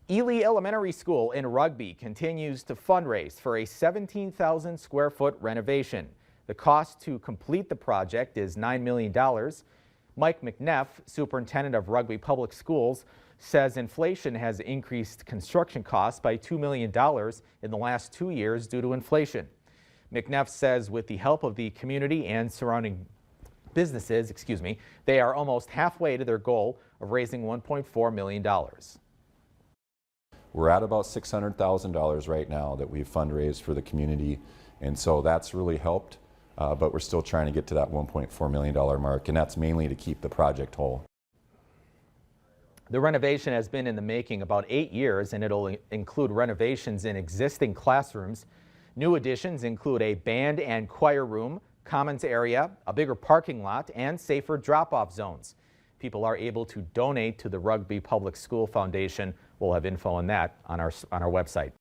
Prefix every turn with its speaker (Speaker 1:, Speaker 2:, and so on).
Speaker 1: Ely Elementary School in Rugby continues to fundraise for a 17,000 square foot renovation. The cost to complete the project is $9 million. Mike McNeff, superintendent of Rugby Public Schools, says inflation has increased construction costs by $2 million in the last 2 years due to inflation. McNeff says with the help of the community and surrounding businesses, they are almost halfway to their goal of raising $1.4 million.
Speaker 2: We're at about $600,000 right now that we've fundraised for the community, and so that's really helped, but we're still trying to get to that $1.4 million mark, and that's mainly to keep the project whole.
Speaker 1: The renovation has been in the making about 8 years, and it'll include renovations in existing classrooms. New additions include a band and choir room, commons area, a bigger parking lot, and safer drop-off zones. People are able to donate to the Rugby Public School Foundation. We'll have info on that on our website.